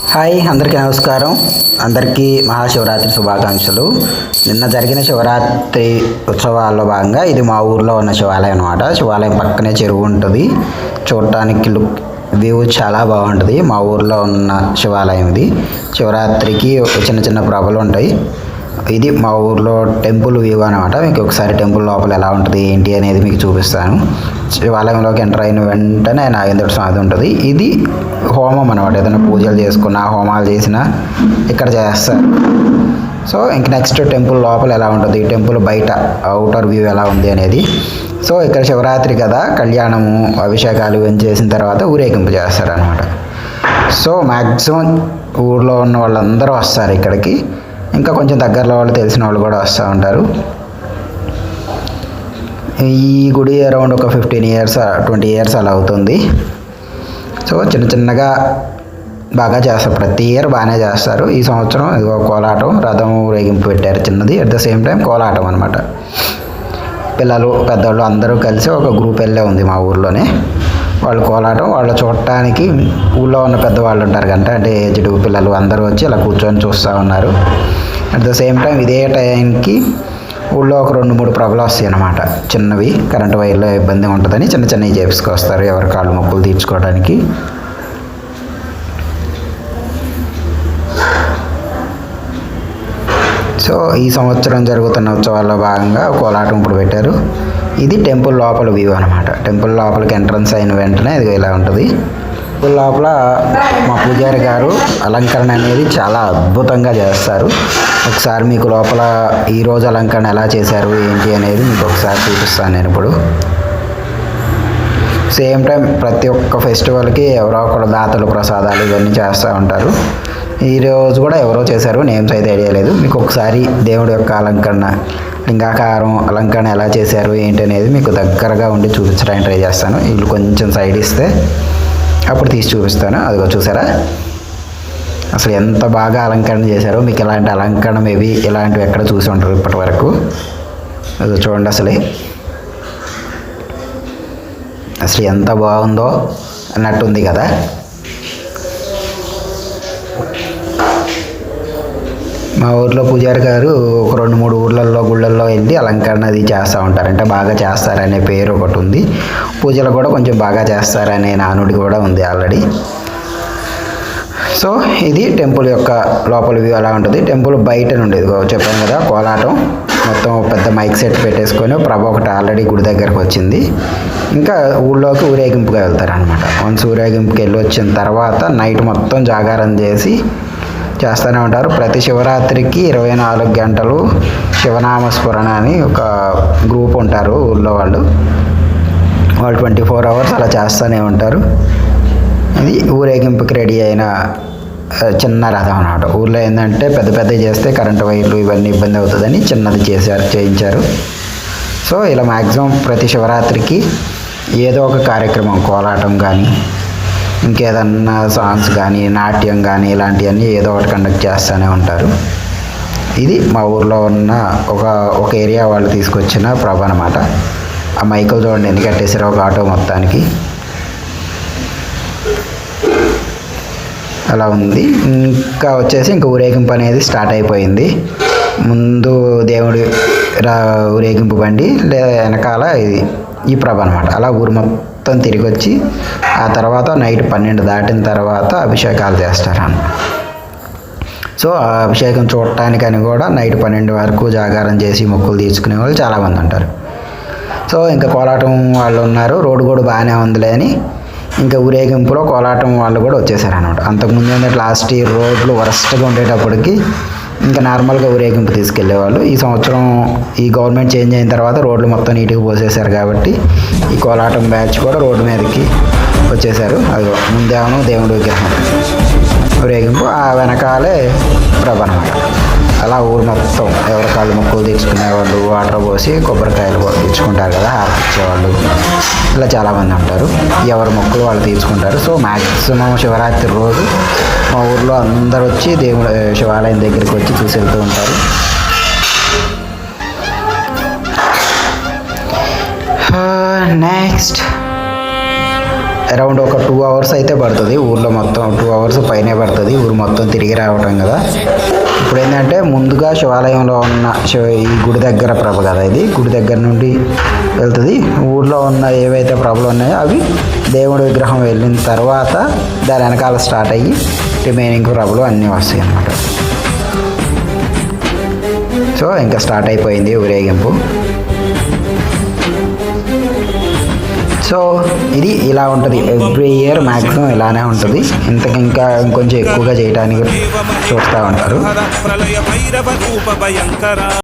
Hi, అందరికీ నమస్కారం. అందరికీ మహాశివరాత్రి శుభాకాంక్షలు. నిన్న జరిగిన శివరాత్రి ఉత్సవాల్లో భాగంగా ఇది మా ఊర్లో ఉన్న శివాలయం అనమాట. శివాలయం పక్కనే చెరువు ఉంటుంది. చూడటానికి వ్యూ చాలా బాగుంటుంది. మా ఊర్లో ఉన్న శివాలయం ఇది. శివరాత్రికి చిన్న చిన్న ప్రభలు ఉంటాయి. ఇది మా ఊర్లో టెంపుల్ వ్యూ అనమాట. మీకు ఒకసారి టెంపుల్ లోపల ఎలా ఉంటుంది ఏంటి అనేది మీకు చూపిస్తాను. శివాలయంలోకి ఎంటర్ అయిన వెంటనే నాగేంద్ర స్వామి ఉంటుంది. ఇది హోమం అనమాట. ఏదైనా పూజలు చేసుకున్నా, హోమాలు చేసినా ఇక్కడ చేస్తారు. సో ఇంక నెక్స్ట్ టెంపుల్ లోపల ఎలా ఉంటుంది, టెంపుల్ బయట అవుటర్ వ్యూ ఎలా ఉంది అనేది. సో ఇక్కడ శివరాత్రి కదా, కళ్యాణము అభిషేకాలు ఇవన్నీ చేసిన తర్వాత ఊరేగింపు చేస్తారనమాట. సో మ్యాక్సిమం ఊర్లో ఉన్న వాళ్ళందరూ వస్తారు ఇక్కడికి. ఇంకా కొంచెం దగ్గరలో వాళ్ళు తెలిసిన వాళ్ళు కూడా వస్తూ ఉంటారు. ఈ గుడి అరౌండ్ ఒక 15 years 20 years అలా అవుతుంది. సో చిన్న చిన్నగా బాగా చేస్తారు. ప్రతి ఇయర్ బాగానే చేస్తారు. ఈ సంవత్సరం ఇదిగో కోలాటం, రథం ఊరేగింపు పెట్టారు చిన్నది. అట్ ద సేమ్ టైం కోలాటం అనమాట. పిల్లలు పెద్దవాళ్ళు అందరూ కలిసి ఒక గ్రూప్ వెళ్ళే ఉంది మా ఊర్లోనే. వాళ్ళు కోలాటం, వాళ్ళు చూడటానికి ఊళ్ళో ఉన్న పెద్దవాళ్ళు ఉంటారు కంటే, అంటే ఏజ్డ్ పిల్లలు అందరూ వచ్చి ఇలా కూర్చొని చూస్తూ ఉన్నారు. అట్ ద సేమ్ టైం ఇదే టైంకి ఊళ్ళో ఒక 2-3 ప్రభలు వస్తాయి అన్నమాట. చిన్నవి, కరెంటు వైర్లో ఇబ్బంది ఉంటుందని చిన్న చిన్నవి చేసుకొస్తారు ఎవరి కాళ్ళు మొక్కులు తీర్చుకోవడానికి. సో ఈ సంవత్సరం జరుగుతున్న ఉత్సవాల్లో భాగంగా కోలాటం ఇప్పుడు పెట్టారు. ఇది టెంపుల్ లోపల వ్యూ అనమాట. టెంపుల్ లోపలికి ఎంట్రన్స్ అయిన వెంటనే ఇది ఇలా ఉంటుంది. టెంపుల్ లోపల మా పూజారి గారు అలంకరణ అనేది చాలా అద్భుతంగా చేస్తారు. ఒకసారి మీకు లోపల ఈరోజు అలంకరణ ఎలా చేశారు ఏంటి అనేది మీకు ఒకసారి చూపిస్తాను నేను ఇప్పుడు. సేమ్ టైం ప్రతి ఒక్క ఫెస్టివల్కి ఎవరో ఒకరు దాతలు ప్రసాదాలు ఇవన్నీ చేస్తూ ఉంటారు. ఈరోజు కూడా ఎవరో చేశారు, నేమ్స్ అయితే ఐడియా లేదు. మీకు ఒకసారి దేవుడి యొక్క అలంకరణ, లింగాకారం అలంకరణ ఎలా చేశారు ఏంటి అనేది మీకు దగ్గరగా ఉండి చూపించడానికి ట్రై చేస్తాను. వీళ్ళు కొంచెం సైడ్ ఇస్తే అప్పుడు తీసి చూపిస్తాను. అదిగో చూసారా, అసలు ఎంత బాగా అలంకరణ చేశారో. మీకు ఇలాంటి అలంకరణ మేబీ ఇలాంటివి ఎక్కడ చూసి ఉంటారు ఇప్పటి వరకు. అది చూడండి, అసలు ఎంత బాగుందో అన్నట్టుంది కదా. మా ఊర్లో పూజారి గారు ఒక 2-3 ఊర్లలో గుళ్ళల్లో వెళ్ళి అలంకరణ అది చేస్తూ ఉంటారు. అంటే బాగా చేస్తారనే పేరు ఒకటి ఉంది. పూజలు కూడా కొంచెం బాగా చేస్తారనే నానుడి కూడా ఉంది ఆల్రెడీ. సో ఇది టెంపుల్ యొక్క లోపల వ్యూ అలా ఉంటుంది. టెంపుల్ బయట నుండి చెప్పాను కదా, కోలాటం మొత్తం పెద్ద మైక్ సెట్ పెట్టేసుకొని ప్రభ ఒకటి ఆల్రెడీ గుడి దగ్గరకు వచ్చింది. ఇంకా ఊళ్ళోకి ఊరేగింపుగా వెళ్తారనమాట. వన్స్ ఊరేగింపుకి వెళ్ళి వచ్చిన తర్వాత నైట్ మొత్తం జాగారం చేస్తూనే ఉంటారు. ప్రతి శివరాత్రికి 24 గంటలు శివనామస్మరణ అని ఒక గ్రూప్ ఉంటారు ఊళ్ళో వాళ్ళు 24 hours అలా చేస్తూనే ఉంటారు. ఇది ఊరేగింపుకి రెడీ అయిన చిన్న రథం అన్నమాట. ఊళ్ళో ఏంటంటే పెద్ద పెద్దవి చేస్తే కరెంటు వైర్లు ఇవన్నీ ఇబ్బంది అవుతుందని చిన్నది చేయించారు. సో ఇలా మ్యాక్సిమం ప్రతి శివరాత్రికి ఏదో ఒక కార్యక్రమం, కోలాటం కానీ ఇంకేదన్నా సాంగ్స్ కానీ నాట్యం కానీ ఇలాంటివన్నీ ఏదో ఒకటి కండక్ట్ చేస్తూనే ఉంటారు. ఇది మా ఊర్లో ఉన్న ఒక ఏరియా వాళ్ళు తీసుకొచ్చిన ప్రభ అనమాట. ఆ మైకులు చూడండి ఎన్ని కట్టేసారో ఒక ఆటో మొత్తానికి. అలా ఉంది. ఇంకా వచ్చేసి ఇంకా ఊరేగింపు అనేది స్టార్ట్ అయిపోయింది. ముందు దేవుడి ఊరేగింపు బండి, లేదా వెనకాల ఈ ప్రభ అనమాట. అలా ఊరు మొత్తం తిరిగి వచ్చి ఆ తర్వాత నైట్ 12 దాటిన తర్వాత అభిషేకాలు చేస్తారన్నమాట. సో ఆ అభిషేకం చూడటానికని కూడా నైట్ 12 వరకు జాగారం చేసి మొక్కులు తీర్చుకునే వాళ్ళు చాలామంది ఉంటారు. సో ఇంకా కోలాటం వాళ్ళు ఉన్నారు. రోడ్డు కూడా బాగానే ఉందిలే అని ఇంకా ఊరేగింపులో కోలాటం వాళ్ళు కూడా వచ్చేసారనమాట. అంతకుముందు ఏంటంటే లాస్ట్ ఇయర్ రోడ్లు వరస్ట్గా ఉండేటప్పటికి ఇంకా నార్మల్గా ఊరేగింపు తీసుకెళ్లేవాళ్ళు. ఈ సంవత్సరం ఈ గవర్నమెంట్ చేంజ్ అయిన తర్వాత రోడ్లు మొత్తం నీట్గా పోసేశారు కాబట్టి ఈ కోలాటం బ్యాచ్ కూడా రోడ్డు మీదకి వచ్చేసారు. అది ముందేమో దేవుడి విగ్రహం ఊరేగింపు, ఆ వెనకాలే ప్రభ అనమాట. అలా ఊరు మొత్తం ఎవరి కాళ్ళు మొక్కులు తీర్చుకునేవాళ్ళు, వాటర్ పోసి కొబ్బరికాయలు తీర్చుకుంటారు కదా, హారతి ఇచ్చేవాళ్ళు, ఇలా చాలామంది ఉంటారు. ఎవరి మొక్కులు వాళ్ళు తీర్చుకుంటారు. సో మ్యాక్సిమం శివరాత్రి రోజు మా ఊర్లో అందరూ వచ్చి దేవుడు శివాలయం దగ్గరికి వచ్చి చూసి వెళ్తూ ఉంటారు. నెక్స్ట్ అరౌండ్ ఒక 2 అవర్స్ అయితే పడుతుంది. ఊర్లో మొత్తం 2 అవర్స్ పైనే పడుతుంది ఊరు మొత్తం తిరిగి రావటం కదా. ఇప్పుడు ఏంటంటే ముందుగా శివాలయంలో ఉన్న ఈ గుడి దగ్గర ప్రభ కదా, ఇది గుడి దగ్గర నుండి వెళ్తుంది. ఊర్లో ఉన్న ఏవైతే ప్రభలు ఉన్నాయో అవి దేవుడి విగ్రహం వెళ్ళిన తర్వాత దాని వెనకాల స్టార్ట్ అయ్యి రిమైనింగ్ ప్రభలు అన్నీ వస్తాయి అన్నమాట. సో ఇంకా స్టార్ట్ అయిపోయింది ఊరేగింపు. సో ఇది ఇలా ఉంటుంది ఎవ్రీ ఇయర్ మ్యాక్సిమం ఇలానే ఉంటుంది. ఇంకా ఇంకొంచెం ఎక్కువగా చేయడానికి చూస్తూ ఉంటారు.